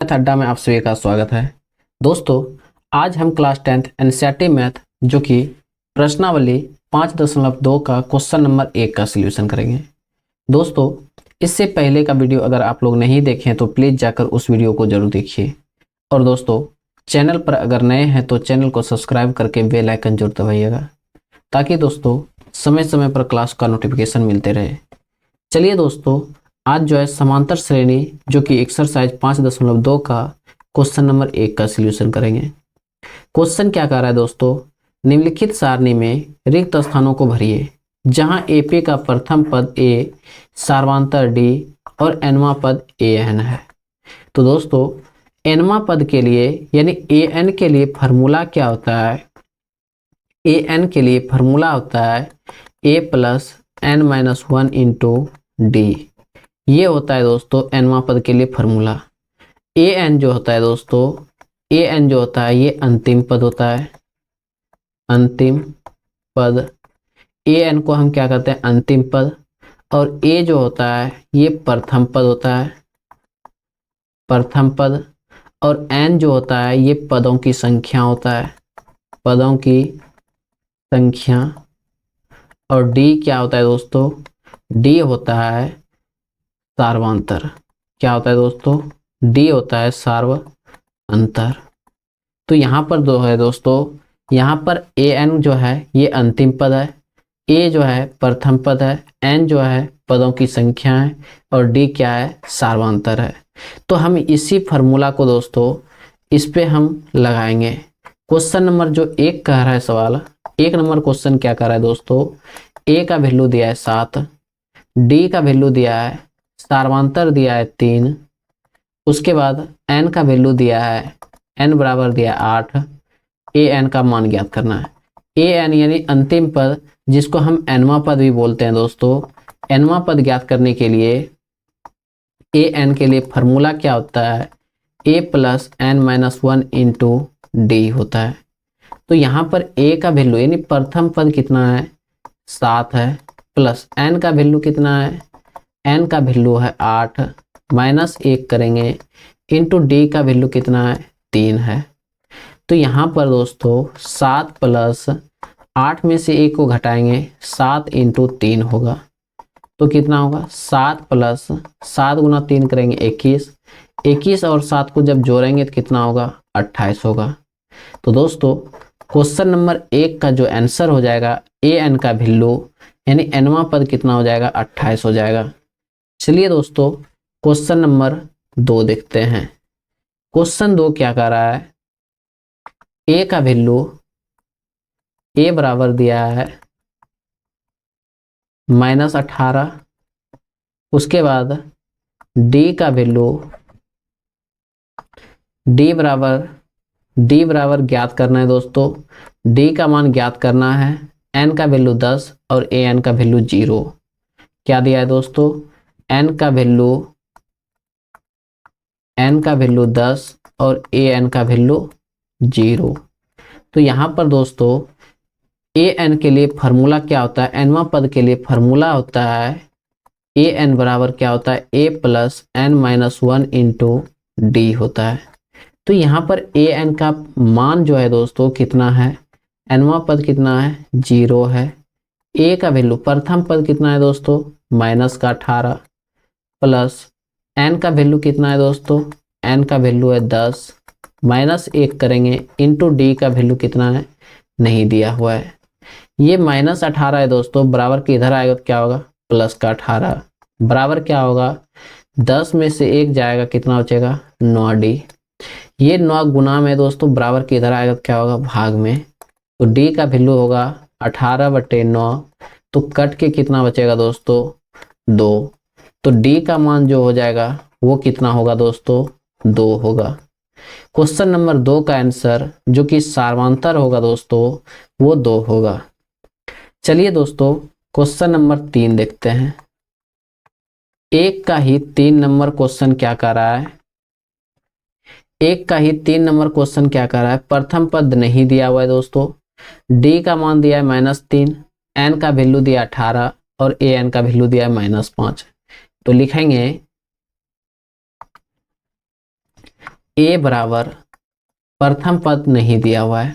Math अड्डा में आप सभी का स्वागत है। दोस्तों, आज हम क्लास 10th एनसीईआरटी मैथ जो कि प्रश्नावली 5.2 का क्वेश्चन नंबर 1 का सलूशन करेंगे। दोस्तों, इससे पहले का वीडियो अगर आप लोग नहीं देखें तो प्लीज़ जाकर उस वीडियो को जरूर देखिए। और दोस्तों, चैनल पर अगर नए हैं तो चैनल को सब्सक्राइब करके बेल आइकन जरूर दबाइएगा, ताकि दोस्तों समय समय पर क्लास का नोटिफिकेशन मिलते रहे। चलिए दोस्तों, आज जो है समांतर श्रेणी जो कि एक्सरसाइज 5.2 का क्वेश्चन नंबर 1 का सलूशन करेंगे। क्वेश्चन क्या कर रहा है दोस्तों, निम्नलिखित सारणी में रिक्त स्थानों को भरिए जहां एपी का प्रथम पद ए, सार्वंतर डी और एनवा पद ए एन है। तो दोस्तों, एनवा पद के लिए यानी ए एन के लिए फॉर्मूला क्या होता है? ए एन के लिए फॉर्मूला होता है a plus n minus 1 into d. ये होता है दोस्तों एनवा पद के लिए फॉर्मूला। ए एन जो होता है दोस्तों, ए एन जो होता है ये अंतिम पद होता है। अंतिम पद, ए एन को हम क्या कहते हैं? अंतिम पद। और ए जो होता है ये प्रथम पद होता है, प्रथम पद। और एन जो होता है ये पदों की संख्या होता है, पदों की संख्या। और डी क्या होता है दोस्तों? डी होता है सार्वंतर। क्या होता है दोस्तों? डी होता है सार्वंतर। तो यहाँ पर दो है दोस्तों, यहाँ पर ए एन जो है ये अंतिम पद है, ए जो है प्रथम पद है, एन जो है पदों की संख्या है और डी क्या है? सार्वंतर है। तो हम इसी फार्मूला को दोस्तों इस पे हम लगाएंगे। क्वेश्चन नंबर जो 1 कह रहा है सवाल, 1 नंबर क्वेश्चन क्या कर रहा है दोस्तों? ए का वैल्यू दिया है 7, डी का वैल्यू दिया है, सार्वंतर दिया है 3, उसके बाद एन का वैल्यू दिया है, एन बराबर दिया 8, ए एन का मान ज्ञात करना है। ए एन यानी अंतिम पद, जिसको हम एनवा पद भी बोलते हैं दोस्तों। एनवा पद ज्ञात करने के लिए ए एन के लिए फॉर्मूला क्या होता है? A plus n minus 1 into d होता है। तो यहाँ पर ए का वैल्यू यानी प्रथम पद कितना है? 7 है, प्लस एन का वैल्यू कितना है? एन का वैल्यू है 8, माइनस 1 करेंगे, इंटू डी का वैल्यू कितना है? 3 है। तो यहाँ पर दोस्तों 7 प्लस 8 में से 1 को घटाएंगे, 7 इंटू 3 होगा। तो कितना होगा? 7 प्लस 7 गुना 3 करेंगे 21, 21 और 7 को जब जोड़ेंगे तो कितना होगा? 28 होगा। तो दोस्तों, क्वेश्चन नंबर 1 का जो आंसर हो जाएगा ए एन का वैल्यू यानी एनवा पद कितना हो जाएगा? 28 हो जाएगा। चलिए दोस्तों, क्वेश्चन नंबर 2 देखते हैं। क्वेश्चन 2 क्या कर रहा है? ए का वैल्यू ए बराबर दिया है -18, उसके बाद डी का वैल्यू डी बराबर ज्ञात करना है दोस्तों। डी का मान ज्ञात करना है, एन का वैल्यू 10 और ए एन का वैल्यू 0। क्या दिया है दोस्तों? एन का वैल्यू 10 और ए एन का वैल्यू 0। तो यहाँ पर दोस्तों ए एन के लिए फॉर्मूला क्या होता है? एनवा पद के लिए फॉर्मूला होता है ए एन बराबर क्या होता है? A plus n minus 1 into d होता है। तो यहाँ पर ए एन का मान जो है दोस्तों कितना है? एनवा पद कितना है? 0 है। ए का वैल्यू प्रथम पद कितना है दोस्तों? -18, प्लस एन का वैल्यू कितना है दोस्तों? एन का वैल्यू है 10, माइनस 1 करेंगे, इंटू डी का वैल्यू कितना है? नहीं दिया हुआ है। ये -18 है दोस्तों, बराबर के इधर आएगा तो क्या होगा? प्लस का 18, बराबर क्या होगा? 10 में से 1 जाएगा, कितना बचेगा? 9 डी। ये 9 गुना में दोस्तों, बराबर के इधर आएगा तो क्या होगा? भाग में। तो डी का वैल्यू होगा 18/9, तो कट के कितना बचेगा दोस्तों? 2। तो डी का मान जो हो जाएगा वो कितना होगा दोस्तों? 2 होगा। क्वेश्चन नंबर 2 का आंसर जो कि सार्वंतर होगा दोस्तों वो 2 होगा। चलिए दोस्तों, क्वेश्चन नंबर 3 देखते हैं। एक का ही 3 नंबर क्वेश्चन क्या कर रहा है? एक का ही 3 नंबर क्वेश्चन क्या कर रहा है? प्रथम पद नहीं दिया हुआ है दोस्तों, डी का मान दिया है -3, एन का वैल्यू दिया 18 और ए एन का वैल्यू दिया है -5। तो लिखेंगे ए बराबर प्रथम पद नहीं दिया हुआ है,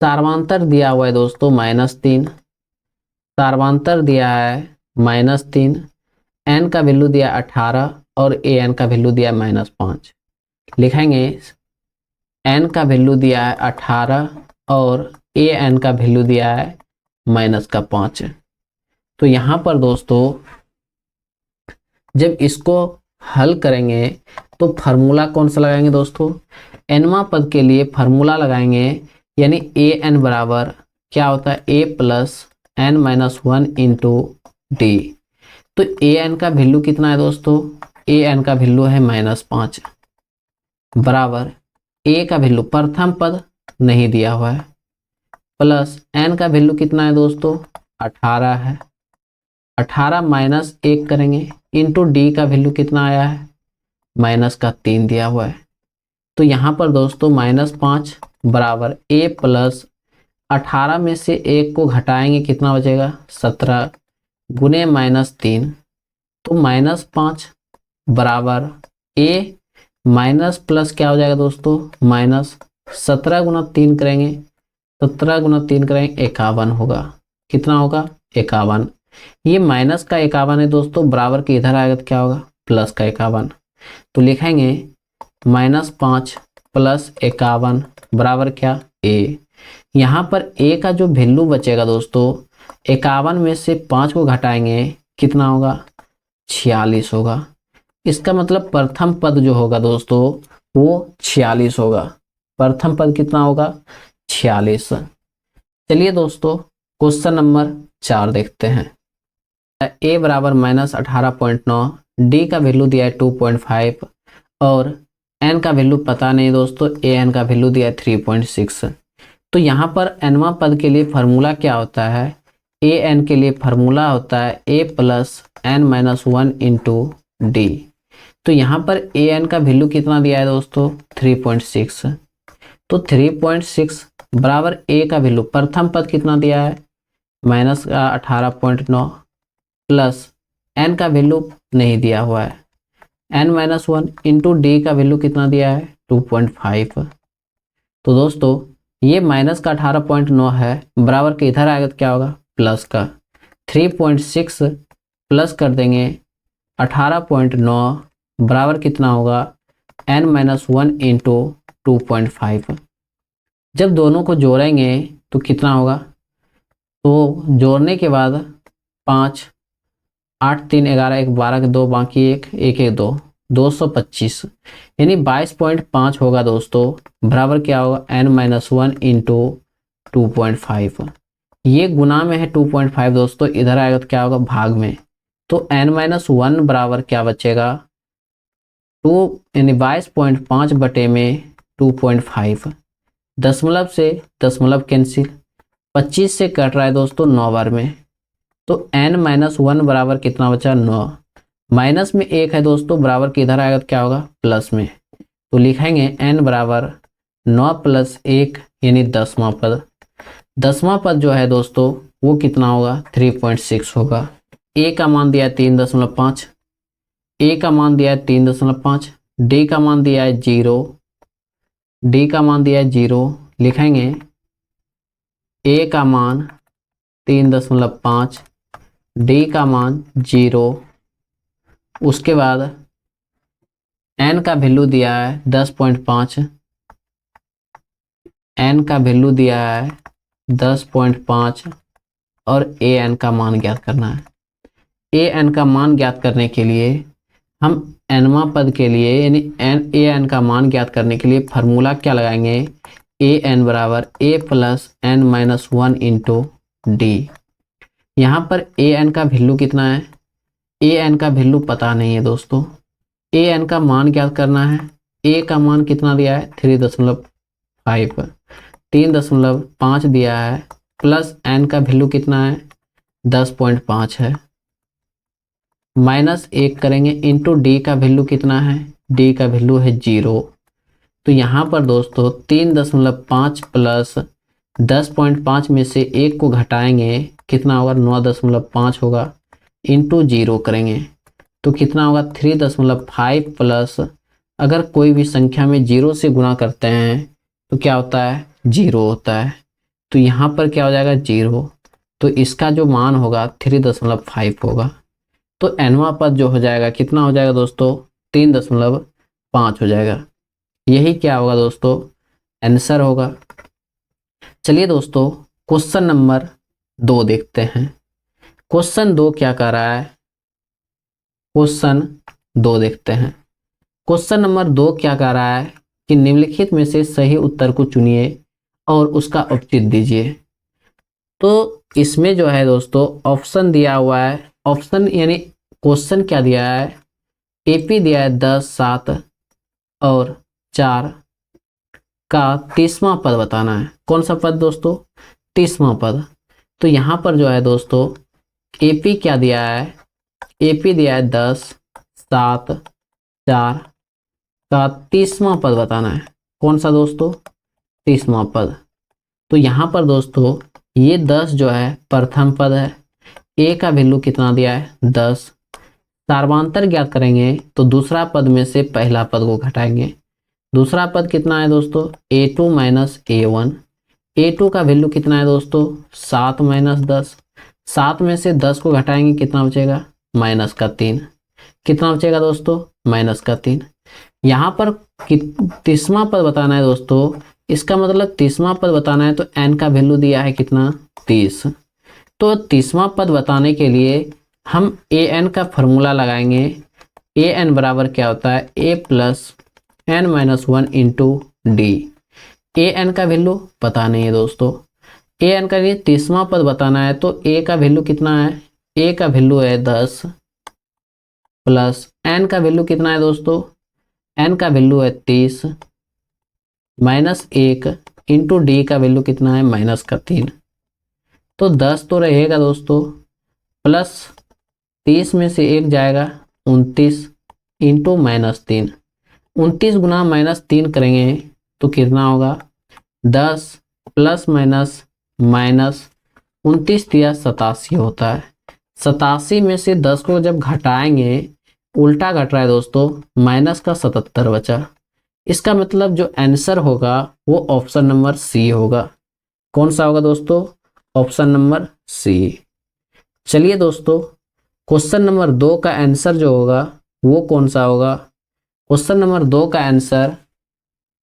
सार्वधातुक दिया हुआ है दोस्तों -3, सार्वधातुक दिया है -3, एन का वैल्यू दिया 18 और ए एन का वैल्यू दिया -5। लिखेंगे एन का वैल्यू दिया है 18 और ए एन का वैल्यू दिया है -5। तो यहाँ पर दोस्तों जब इसको हल करेंगे तो फार्मूला कौन सा लगाएंगे दोस्तों, एनवा पद के लिए फार्मूला लगाएंगे, यानी ए एन बराबर क्या होता है a plus n minus 1 into d. तो ए एन का वैल्यू कितना है दोस्तों, ए एन का वैल्यू है -5 बराबर ए का वैल्यू प्रथम पद नहीं दिया हुआ है प्लस एन का वैल्यू कितना है दोस्तों 18 है, 18 माइनस 1 करेंगे इंटू डी का वैल्यू कितना आया है -3 दिया हुआ है। तो यहाँ पर दोस्तों -5 बराबर ए प्लस 18 में से 1 को घटाएंगे कितना बचेगा 17 गुने -3, तो -5 बराबर ए माइनस प्लस क्या हो जाएगा दोस्तों -17 गुना 3 करेंगे, 17 गुना 3 करेंगे 51 होगा, कितना होगा 51। ये माइनस का 51 है दोस्तों, बराबर के इधर आएगा तो क्या होगा प्लस का 51। तो लिखेंगे -5 प्लस 51 बराबर क्या ए। यहाँ पर ए का जो वैल्यू बचेगा दोस्तों 51 में से 5 को घटाएंगे कितना होगा 46 होगा। इसका मतलब प्रथम पद जो होगा दोस्तों वो 46 होगा, प्रथम पद कितना होगा 46। चलिए दोस्तों क्वेश्चन नंबर 4 देखते हैं। ए बराबर -18.9, डी का वैल्यू दिया है 2.5 और एन का वैल्यू पता नहीं दोस्तों, ए एन का वैल्यू दिया है 3.6। तो यहाँ पर एनवा पद के लिए फार्मूला क्या होता है, ए एन के लिए फार्मूला होता है a plus n minus 1 into d. तो यहाँ पर ए एन का वैल्यू कितना दिया है दोस्तों 3.6, तो 3.6 बराबर ए का वैल्यू प्रथम पद कितना दिया है -18.9 प्लस एन का वैल्यू नहीं दिया हुआ है n-1 इंटू डी का वैल्यू कितना दिया है 2.5। तो दोस्तों ये माइनस का 18.9 है, बराबर के इधर आएगा तो क्या होगा प्लस का 3.6 प्लस कर देंगे 18.9 बराबर कितना होगा n-1 इंटू 2.5। जब दोनों को जोड़ेंगे तो कितना होगा, तो जोड़ने के बाद 5 8 3 11 1 12 के 2 बाकी 1 1 1 2 225 यानी 22.5 होगा दोस्तों, बराबर क्या होगा n-1 इंटू 2.5। ये गुना में है 2.5 दोस्तों, इधर आएगा तो क्या होगा भाग में, तो n-1 बराबर क्या बचेगा 2 यानी 22.5 बटे में 2.5। दशमलव से दशमलव कैंसिल, 25 से कट रहा है दोस्तों 9 बार में, तो n-1 बराबर कितना बचा 9, माइनस में 1 है दोस्तों, बराबर के इधर आएगा तो क्या होगा प्लस में, तो लिखेंगे n बराबर 9 प्लस 1 यानी 10वां पद। 10वां पद जो है दोस्तों वो कितना होगा 3.6 होगा। ए का मान दिया है 3.5, ए का मान दिया है 3.5, डी का मान दिया है 0, डी का मान दिया है 0। लिखेंगे ए का मान 3.5, डी का मान 0, उसके बाद एन का वैल्यू दिया है 10.5, एन का वैल्यू दिया है 10.5 और ए एन का मान ज्ञात करना है। ए एन का मान ज्ञात करने के लिए हम एनवा पद के लिए यानी ए एन का मान ज्ञात करने के लिए फार्मूला क्या लगाएंगे, ए एन बराबर ए प्लस n-1 इंटू डी। यहाँ पर ए एन का वैल्यू कितना है, ए एन का वैल्यू पता नहीं है दोस्तों, ए एन का मान ज्ञात करना है। ए का मान कितना दिया है 3.5, 3.5 दिया है प्लस एन का वैल्यू कितना है 10.5 है, माइनस 1 करेंगे इंटू डी का वैल्यू कितना है, डी का वैल्यू है 0। तो यहाँ पर दोस्तों 3.5 प्लस 10.5 में से 1 को घटाएंगे कितना होगा 9.5 होगा, इंटू 0 करेंगे तो कितना होगा 3.5 प्लस अगर कोई भी संख्या में 0 से गुणा करते हैं तो क्या होता है, 0 होता है। तो यहाँ पर क्या हो जाएगा, 0, तो इसका जो मान होगा 3.5 होगा। तो nवां पद जो हो जाएगा कितना हो जाएगा दोस्तों, 3.5 हो जाएगा। यही क्या होगा दोस्तों, आंसर होगा। चलिए दोस्तों क्वेश्चन नंबर 2 देखते हैं। क्वेश्चन 2 क्या कह रहा है, क्वेश्चन 2 देखते हैं। क्वेश्चन नंबर 2 क्या कह रहा है कि निम्नलिखित में से सही उत्तर को चुनिए और उसका उपचित दीजिए। तो इसमें जो है दोस्तों ऑप्शन दिया हुआ है, ऑप्शन यानी क्वेश्चन क्या दिया है, एपी दिया है 10, 7 और 4 का 30वां पद बताना है। कौन सा पद दोस्तों, 30वां पद। तो यहाँ पर जो है दोस्तों एपी क्या दिया है, एपी दिया है 10, 7, 4 का 30वां पद बताना है। कौन सा दोस्तों, 30वां पद। तो यहाँ पर दोस्तों ये 10 जो है प्रथम पद है, ए का वैल्यू कितना दिया है, 10। सार्वधातुक ज्ञात करेंगे तो दूसरा पद में से पहला पद को घटाएंगे। दूसरा पद कितना है दोस्तों, a2 माइनस a1। a2 का वैल्यू कितना है दोस्तों, 7 माइनस 10। 7 में से 10 को घटाएंगे कितना बचेगा, माइनस का 3। कितना बचेगा दोस्तों, माइनस का 3। यहाँ पर 30वां पद बताना है दोस्तों, इसका मतलब 30वां पद बताना है तो n का वैल्यू दिया है कितना, 30। तो 30वां पद बताने के लिए हम an का फॉर्मूला लगाएंगे। an बराबर क्या होता है, a plus n minus 1 into D. an का वैल्यू पता नहीं है दोस्तों, an का लिए 30वां पद बताना है तो a का वैल्यू कितना है, a का वैल्यू है 10 प्लस n का वैल्यू कितना है दोस्तों, n का वैल्यू है 30 माइनस 1 इंटू डी का वैल्यू कितना है, माइनस का 3। तो 10 तो रहेगा दोस्तों, प्लस 30 में से 1 जाएगा 29 इंटू माइनस 3। 29 गुना माइनस 3 करेंगे तो कितना होगा, 10 प्लस माइनस माइनस 29 दिया 87 होता है। 87 में से 10 को जब घटाएंगे, उल्टा घट रहा है दोस्तों, माइनस का 77 बचा। इसका मतलब जो आंसर होगा वो ऑप्शन नंबर सी होगा। कौन सा होगा दोस्तों, ऑप्शन नंबर सी। चलिए दोस्तों क्वेश्चन नंबर 2 का आंसर जो होगा वो कौन सा होगा, क्वेश्चन नंबर 2 का आंसर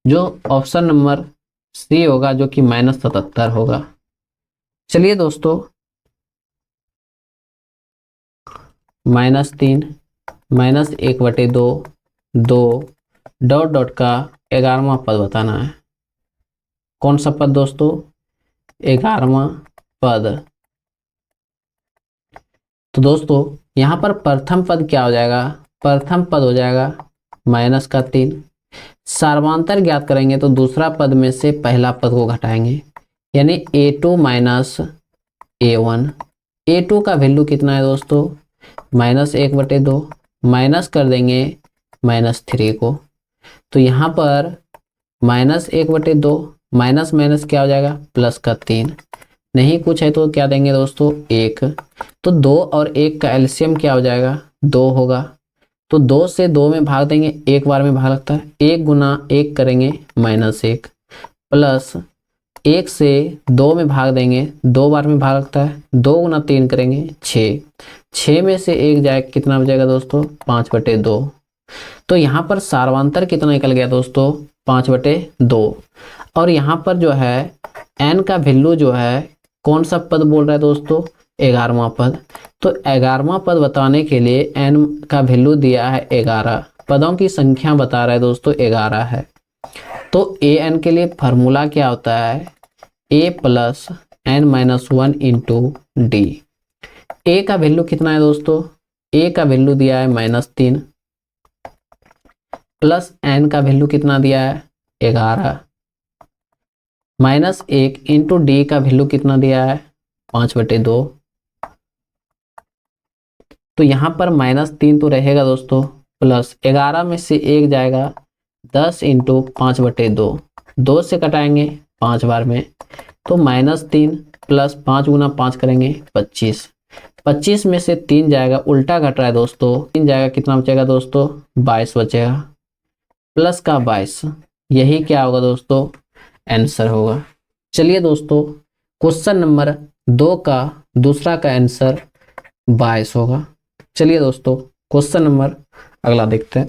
जो ऑप्शन नंबर सी होगा, जो कि -77 होगा। चलिए दोस्तों -3 -1/2 2 डॉट डॉट का 11वां पद बताना है। कौन सा पद दोस्तों, 11वां पद। तो दोस्तों यहाँ पर प्रथम पद क्या हो जाएगा, प्रथम पद हो जाएगा -3। सार्वधातुक ज्ञात करेंगे तो दूसरा पद में से पहला पद को घटाएंगे, यानी a2 माइनस a1। a2 का वैल्यू कितना है दोस्तों, -1/2 माइनस कर देंगे -3 को। तो यहाँ पर -1/2 माइनस माइनस क्या हो जाएगा, प्लस का 3। नहीं कुछ है तो क्या देंगे दोस्तों, 1। तो 2 और 1 का एलसीएम क्या हो जाएगा, 2 होगा। तो 2 से 2 में भाग देंगे, एक बार में भाग लगता है, 1 गुना 1 करेंगे -1 प्लस 1 से 2 में भाग देंगे, 2 बार में भाग लगता है, 2 गुना 3 करेंगे 6। 6 में से 1 जाए कितना बचेगा दोस्तों, 5/2। तो यहाँ पर सार्वधातुक कितना निकल गया दोस्तों, 5/2। और यहाँ पर जो है n का वैल्यू जो है कौन सा पद बोल रहा है दोस्तों, 11वां पद। तो 11वां पद बताने के लिए n का वैल्यू दिया है 11, पदों की संख्या बता रहा है दोस्तों 11 है। तो an के लिए फार्मूला क्या होता है, a plus n-1 into D. a का वैल्यू कितना है दोस्तों, a का वैल्यू दिया है -3 प्लस n का वैल्यू कितना दिया है, 11 -1 इंटू डी का वैल्यू कितना दिया है, 5/2। तो यहाँ पर -3 तो रहेगा दोस्तों, प्लस 11 में से 1 जाएगा 10 इंटू 5/2। 2 से कटाएंगे 5 बार में, तो -3 प्लस 5 गुना 5 करेंगे 25। 25 में से 3 जाएगा, उल्टा घट रहा है दोस्तों, 3 जाएगा कितना बचेगा दोस्तों, 22 बचेगा। प्लस का 22, यही क्या होगा दोस्तों, आंसर होगा। चलिए दोस्तों, क्वेश्चन नंबर 2 का दूसरा का आंसर 22 होगा। चलिए दोस्तों, क्वेश्चन नंबर अगला देखते हैं।